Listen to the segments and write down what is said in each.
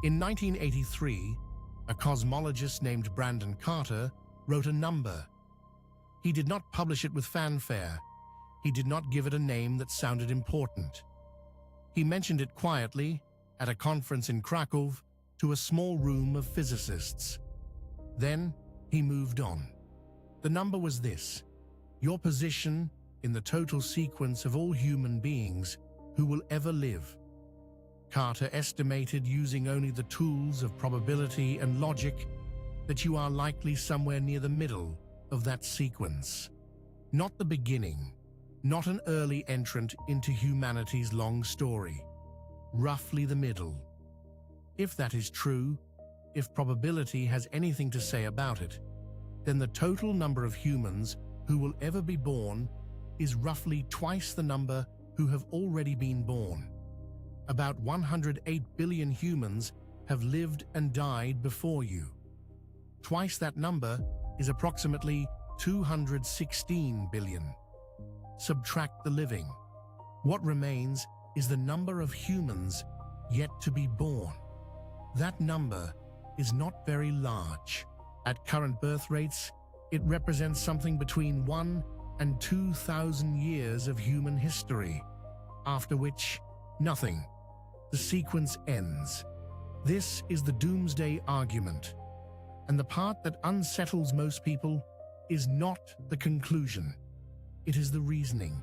In 1983, a cosmologist named Brandon Carter wrote a number. He did not publish it with fanfare. He did not give it a name that sounded important. He mentioned it quietly at a conference in Krakow to a small room of physicists. Then he moved on. The number was this: your position in the total sequence of all human beings who will ever live. Carter estimated, using only the tools of probability and logic, that you are likely somewhere near the middle of that sequence. Not the beginning, not an early entrant into humanity's long story. Roughly the middle. If that is true, if probability has anything to say about it, then the total number of humans who will ever be born is roughly twice the number who have already been born. About 108 billion humans have lived and died before you. Twice that number is approximately 216 billion. Subtract the living. What remains is the number of humans yet to be born. That number is not very large. At current birth rates, it represents something between 1 and 2,000 years of human history, after which, nothing. The sequence ends. This is the Doomsday Argument, and the part that unsettles most people is not the conclusion. It is the reasoning,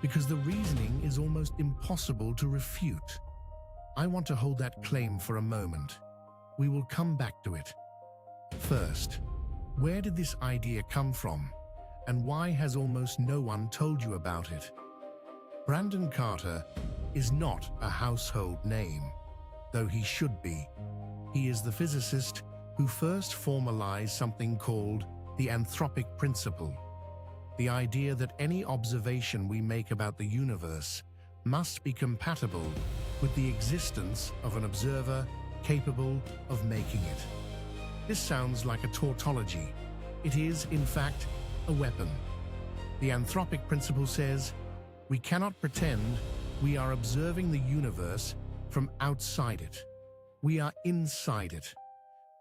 because the reasoning is almost impossible to refute. I want to hold that claim for a moment. We will come back to it. First, where did this idea come from, and why has almost no one told you about it? Brandon Carter is not a household name, though he should be. He is the physicist who first formalized something called the Anthropic principle, the idea that any observation we make about the universe must be compatible with the existence of an observer capable of making it. This sounds like a tautology. It is, in fact, a weapon. The Anthropic principle says, we cannot pretend we are observing the universe from outside it. We are inside it.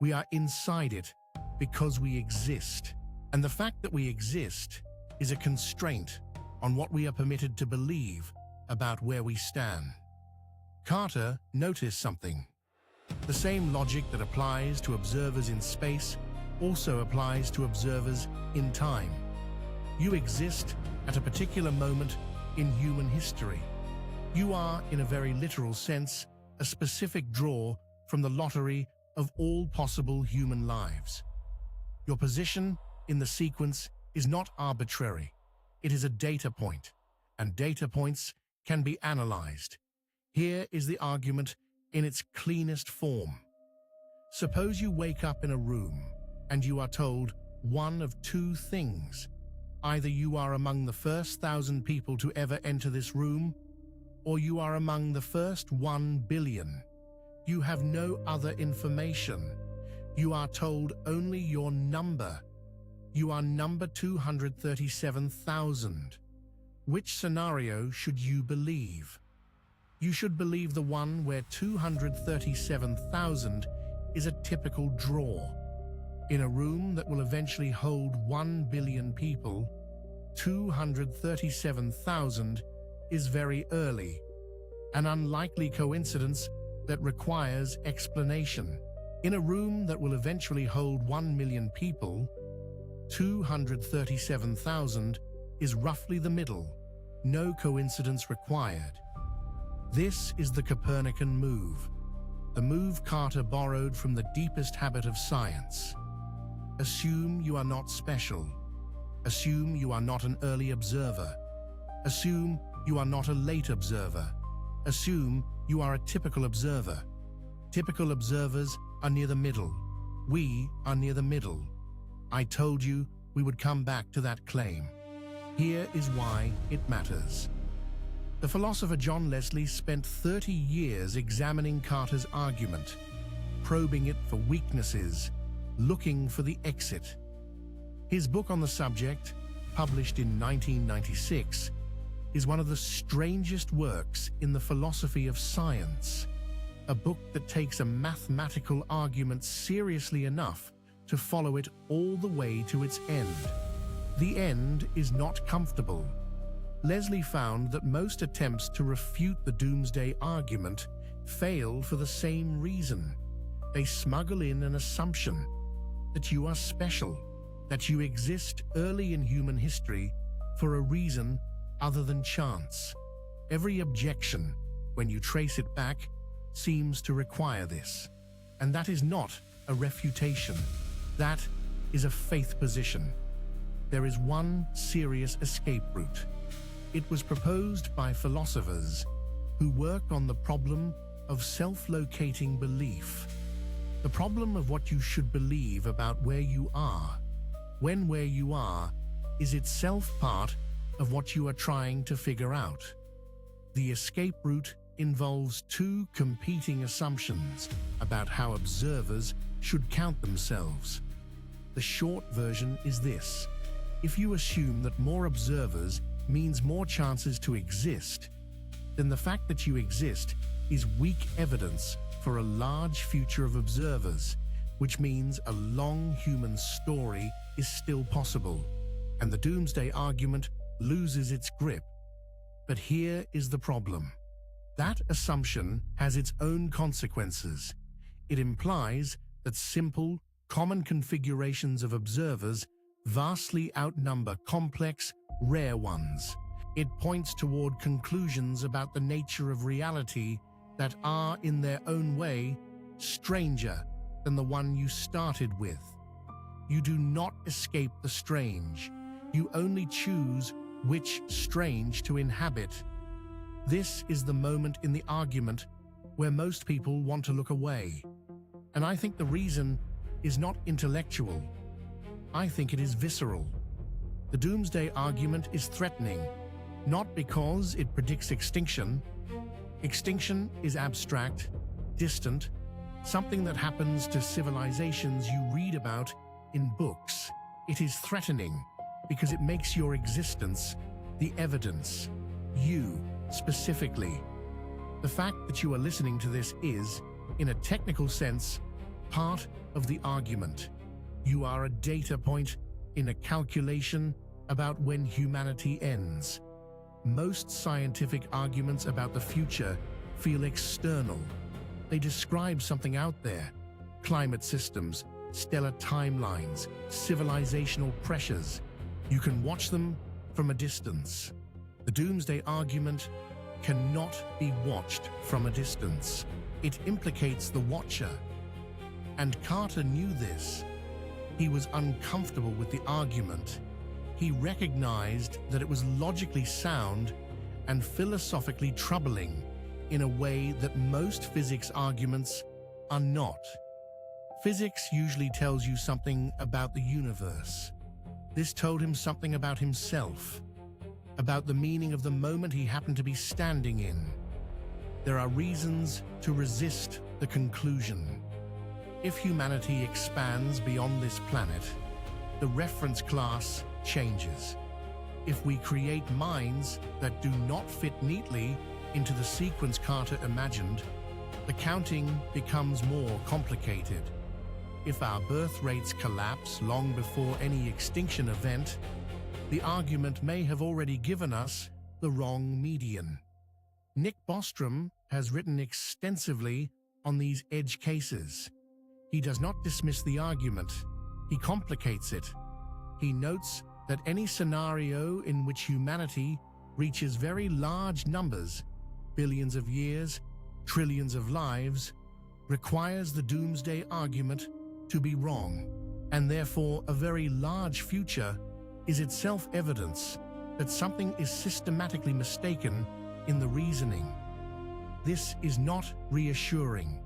We are inside it because we exist. And the fact that we exist is a constraint on what we are permitted to believe about where we stand. Carter noticed something. The same logic that applies to observers in space also applies to observers in time. You exist at a particular moment in human history. You are, in a very literal sense, a specific draw from the lottery of all possible human lives. Your position in the sequence is not arbitrary. It is a data point, and data points can be analyzed. Here is the argument in its cleanest form. Suppose you wake up in a room and you are told one of two things. Either you are among the first 1,000 people to ever enter this room, or you are among the first 1 billion. You have no other information. You are told only your number. You are number 237,000. Which scenario should you believe? You should believe the one where 237,000 is a typical draw. In a room that will eventually hold 1 billion people, 237,000 is very early, an unlikely coincidence that requires explanation. In a room that will eventually hold 1 million people, 237,000 is roughly the middle, no coincidence required. This is the Copernican move, the move Carter borrowed from the deepest habit of science. Assume you are not special. Assume you are not an early observer. Assume you are not a late observer. Assume you are a typical observer. Typical observers are near the middle. We are near the middle. I told you we would come back to that claim. Here is why it matters. The philosopher John Leslie spent 30 years examining Carter's argument, probing it for weaknesses, looking for the exit. His book on the subject, published in 1996, is one of the strangest works in the philosophy of science. a book that takes a mathematical argument seriously enough to follow it all the way to its end. The end is not comfortable. Leslie found that most attempts to refute the Doomsday Argument fail for the same reason. They smuggle in an assumption that you are special, that you exist early in human history for a reason other than chance. Every objection, when you trace it back, seems to require this. And that is not a refutation. That is a faith position. There is one serious escape route. It was proposed by philosophers who work on the problem of self-locating belief. The problem of what you should believe about where you are, when where you are, is itself part of what you are trying to figure out. The escape route involves two competing assumptions about how observers should count themselves. The short version is this: if you assume that more observers means more chances to exist, then the fact that you exist is weak evidence for a large future of observers, which means a long human story is still possible, and the Doomsday Argument loses its grip. But here is the problem. That assumption has its own consequences. It implies that simple, common configurations of observers vastly outnumber complex, rare ones. It points toward conclusions about the nature of reality that are, in their own way, stranger than the one you started with. You do not escape the strange. You only choose which strange to inhabit. This is the moment in the argument where most people want to look away. And I think the reason is not intellectual. I think it is visceral. The Doomsday Argument is threatening, not because it predicts extinction. Extinction is abstract, distant, something that happens to civilizations you read about in books. It is threatening because it makes your existence the evidence. You, specifically. The fact that you are listening to this is, in a technical sense, part of the argument. You are a data point in a calculation about when humanity ends. Most scientific arguments about the future feel external. They describe something out there: climate systems, stellar timelines, civilizational pressures. You can watch them from a distance. The Doomsday Argument cannot be watched from a distance. It implicates the watcher. And Carter knew this. He was uncomfortable with the argument. He recognized that it was logically sound and philosophically troubling in a way that most physics arguments are not. Physics usually tells you something about the universe. This told him something about himself, about the meaning of the moment he happened to be standing in. There are reasons to resist the conclusion. If humanity expands beyond this planet, the reference class changes. If we create minds that do not fit neatly into the sequence Carter imagined, the counting becomes more complicated. If our birth rates collapse long before any extinction event, the argument may have already given us the wrong median. Nick Bostrom has written extensively on these edge cases. He does not dismiss the argument, he complicates it. He notes that any scenario in which humanity reaches very large numbers, billions of years, trillions of lives, requires the Doomsday Argument to be wrong, and therefore a very large future is itself evidence that something is systematically mistaken in the reasoning. This is not reassuring.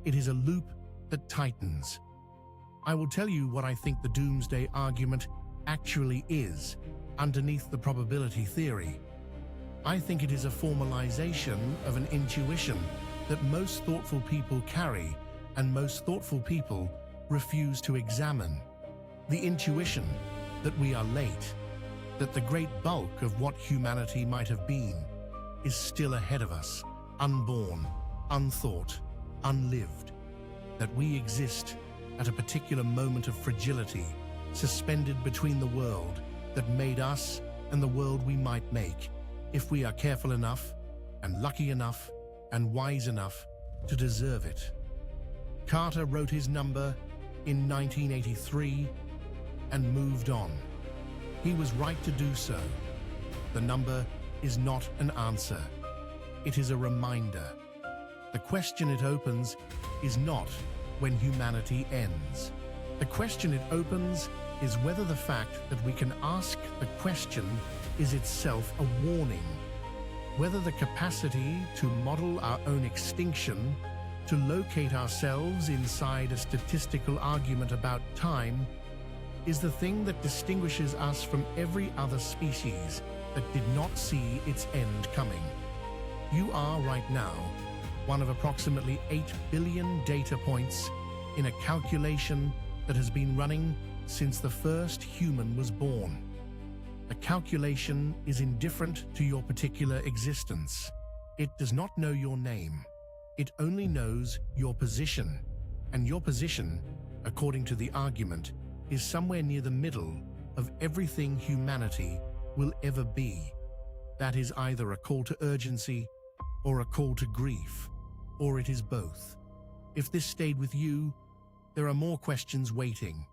It is a loop that tightens. I will tell you what I think the Doomsday Argument actually is underneath the probability theory. I think it is a formalization of an intuition that most thoughtful people carry and most thoughtful people refuse to examine. The intuition that we are late, that the great bulk of what humanity might have been is still ahead of us, unborn, unthought, unlived, that we exist at a particular moment of fragility, suspended between the world that made us and the world we might make, if we are careful enough and lucky enough and wise enough to deserve it. Carter wrote his number in 1983 and moved on. He was right to do so. The number is not an answer. It is a reminder. The question it opens is not when humanity ends. The question it opens is whether the fact that we can ask the question is itself a warning. Whether the capacity to model our own extinction, to locate ourselves inside a statistical argument about time, is the thing that distinguishes us from every other species that did not see its end coming. You are right now one of approximately 8 billion data points in a calculation that has been running since the first human was born. The calculation is indifferent to your particular existence. It does not know your name. It only knows your position, and your position, according to the argument, is somewhere near the middle of everything humanity will ever be. That is either a call to urgency or a call to grief, or it is both. If this stayed with you, there are more questions waiting.